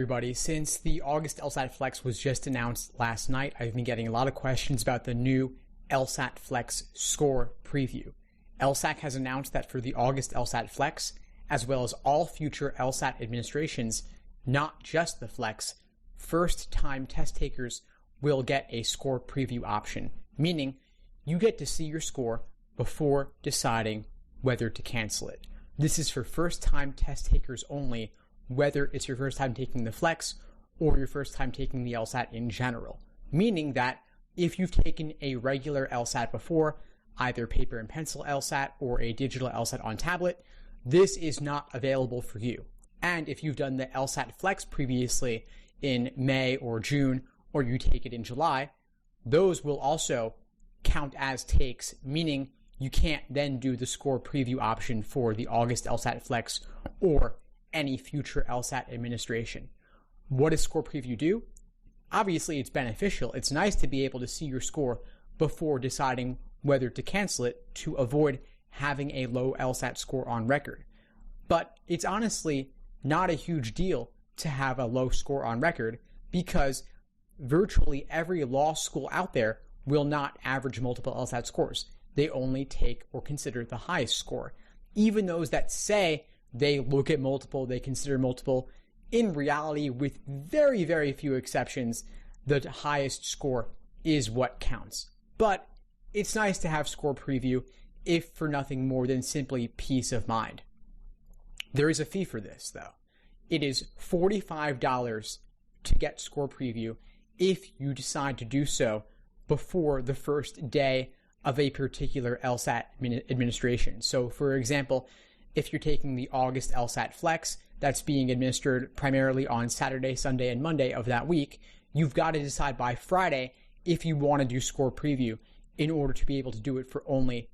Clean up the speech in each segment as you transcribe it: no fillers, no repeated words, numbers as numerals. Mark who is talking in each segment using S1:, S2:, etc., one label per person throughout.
S1: everybody. Since the August LSAT-Flex was just announced last night, I've been getting a lot of questions about the new LSAT-Flex score preview. LSAC has announced that for the August LSAT-Flex, as well as all future LSAT administrations, not just the Flex, first-time test takers will get a score preview option, meaning you get to see your score before deciding whether to cancel it. This is for first-time test takers only, whether it's your first time taking the Flex or your first time taking the LSAT in general. Meaning that if you've taken a regular LSAT before, either paper and pencil LSAT or a digital LSAT on tablet, this is not available for you. And if you've done the LSAT Flex previously in May or June, or you take it in July, those will also count as takes, meaning you can't then do the score preview option for the August LSAT Flex or any future LSAT administration. What does score preview do? Obviously, it's beneficial. It's nice to be able to see your score before deciding whether to cancel it to avoid having a low LSAT score on record. But it's honestly not a huge deal to have a low score on record because virtually every law school out there will not average multiple LSAT scores. They only take or consider the highest score. Even those that say they look at multiple, they consider multiple, in reality, with very, very few exceptions, the highest score is what counts. But it's nice to have score preview, if for nothing more than simply peace of mind. There is a fee for this, though. It is $45 to get score preview if you decide to do so before the first day of a particular LSAT administration. So, for example, if you're taking the August LSAT Flex, that's being administered primarily on Saturday, Sunday, and Monday of that week, you've got to decide by Friday if you want to do score preview in order to be able to do it for only,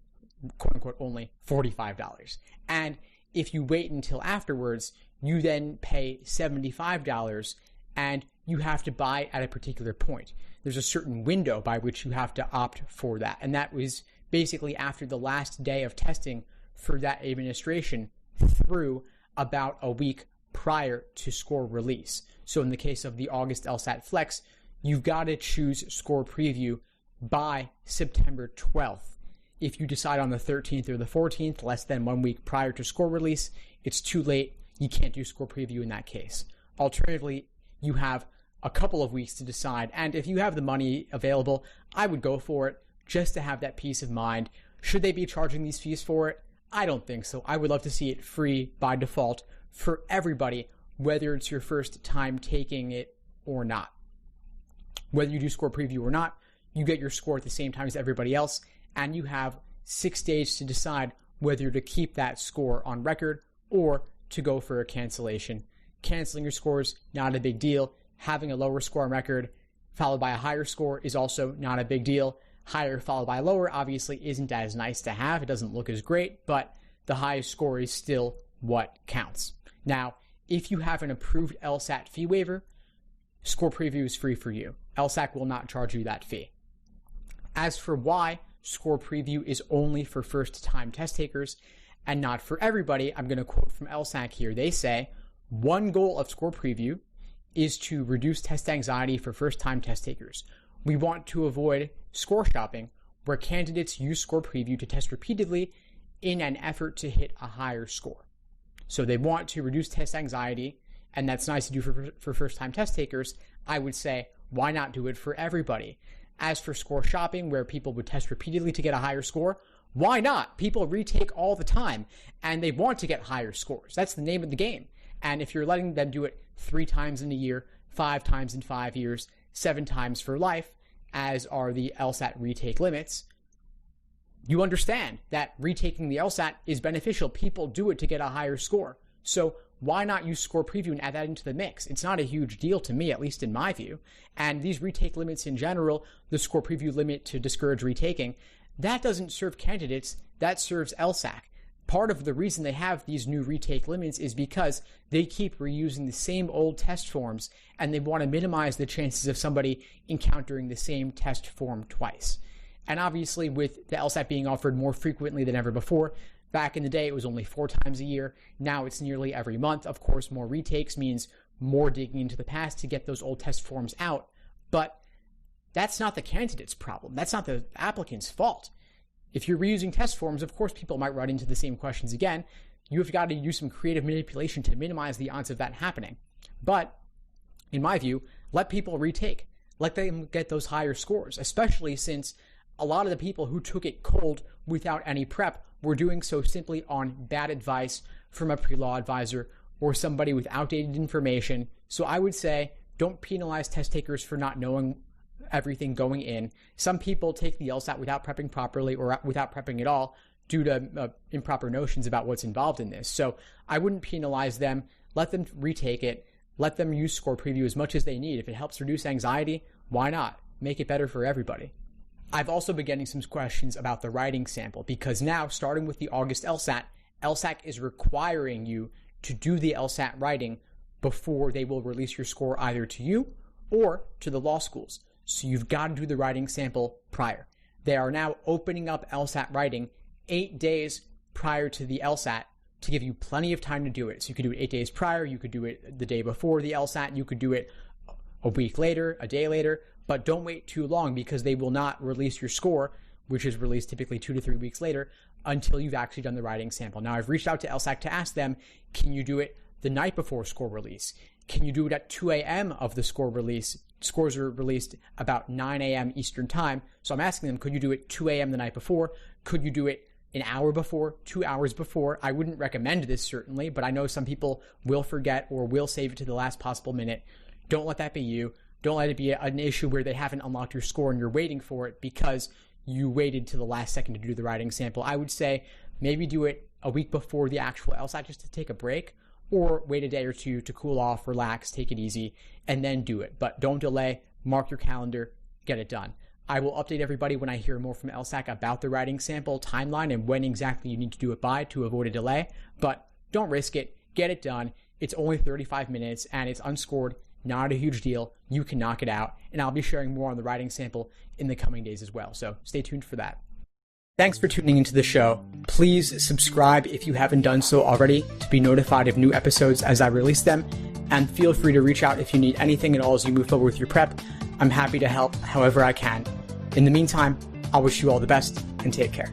S1: quote unquote, only $45. And if you wait until afterwards, you then pay $75 and you have to buy at a particular point. There's a certain window by which you have to opt for that. And that was basically after the last day of testing for that administration through about a week prior to score release. So in the case of the August LSAT Flex, you've got to choose score preview by September 12th. If you decide on the 13th or the 14th, less than 1 week prior to score release, it's too late. You can't do score preview in that case. Alternatively, you have a couple of weeks to decide, and if you have the money available, I would go for it just to have that peace of mind. Should they be charging these fees for it? I don't think so. I would love to see it free by default for everybody, whether it's your first time taking it or not. Whether you do score preview or not, you get your score at the same time as everybody else, and you have 6 days to decide whether to keep that score on record or to go for a cancellation. Canceling your scores, not a big deal. Having a lower score on record followed by a higher score is also not a big deal. Higher followed by lower obviously isn't as nice to have. It doesn't look as great, but the highest score is still what counts. Now, if you have an approved LSAT fee waiver, score preview is free for you. LSAC will not charge you that fee. As for why score preview is only for first-time test takers and not for everybody, I'm going to quote from LSAC here. They say, one goal of score preview is to reduce test anxiety for first-time test takers. We want to avoid score shopping, where candidates use score preview to test repeatedly in an effort to hit a higher score. So they want to reduce test anxiety, and that's nice to do for first-time test takers. I would say, why not do it for everybody? As for score shopping, where people would test repeatedly to get a higher score, why not? People retake all the time, and they want to get higher scores. That's the name of the game. And if you're letting them do it 3 times in a year, 5 times in 5 years, 7 times for life, as are the LSAT retake limits, you understand that retaking the LSAT is beneficial. People do it to get a higher score. So why not use score preview and add that into the mix? It's not a huge deal to me, at least in my view. And these retake limits in general, the score preview limit to discourage retaking, that doesn't serve candidates, that serves LSAC. Part of the reason they have these new retake limits is because they keep reusing the same old test forms and they want to minimize the chances of somebody encountering the same test form twice. And obviously with the LSAT being offered more frequently than ever before, back in the day it was only 4 times a year, now it's nearly every month. Of course, more retakes means more digging into the past to get those old test forms out. But that's not the candidate's problem. That's not the applicant's fault. If you're reusing test forms, of course, people might run into the same questions again. You've got to use some creative manipulation to minimize the odds of that happening. But in my view, let people retake. Let them get those higher scores, especially since a lot of the people who took it cold without any prep were doing so simply on bad advice from a pre-law advisor or somebody with outdated information. So I would say don't penalize test takers for not knowing everything going in. Some people take the LSAT without prepping properly or without prepping at all due to improper notions about what's involved in this. So I wouldn't penalize them. Let them retake it. Let them use score preview as much as they need. If it helps reduce anxiety, why not? Make it better for everybody. I've also been getting some questions about the writing sample because now, starting with the August LSAT, LSAC is requiring you to do the LSAT writing before they will release your score either to you or to the law schools. So you've got to do the writing sample prior. They are now opening up LSAT writing 8 days prior to the LSAT to give you plenty of time to do it. So you could do it 8 days prior, you could do it the day before the LSAT, you could do it a week later, a day later, but don't wait too long because they will not release your score, which is released typically 2 to 3 weeks later, until you've actually done the writing sample. Now, I've reached out to LSAC to ask them, can you do it the night before score release? Can you do it at 2 a.m. of the score release? Scores are released about 9 a.m. Eastern time. So I'm asking them, could you do it 2 a.m. the night before? Could you do it an hour before, 2 hours before? I wouldn't recommend this certainly, but I know some people will forget or will save it to the last possible minute. Don't let that be you. Don't let it be an issue where they haven't unlocked your score and you're waiting for it because you waited to the last second to do the writing sample. I would say maybe do it a week before the actual LSAT just to take a break, or wait a day or two to cool off, relax, take it easy, and then do it. But don't delay, mark your calendar, get it done. I will update everybody when I hear more from LSAC about the writing sample timeline and when exactly you need to do it by to avoid a delay. But don't risk it, get it done. It's only 35 minutes and it's unscored, not a huge deal. You can knock it out. And I'll be sharing more on the writing sample in the coming days as well. So stay tuned for that. Thanks for tuning into the show. Please subscribe if you haven't done so already to be notified of new episodes as I release them. And feel free to reach out if you need anything at all as you move forward with your prep. I'm happy to help however I can. In the meantime, I wish you all the best and take care.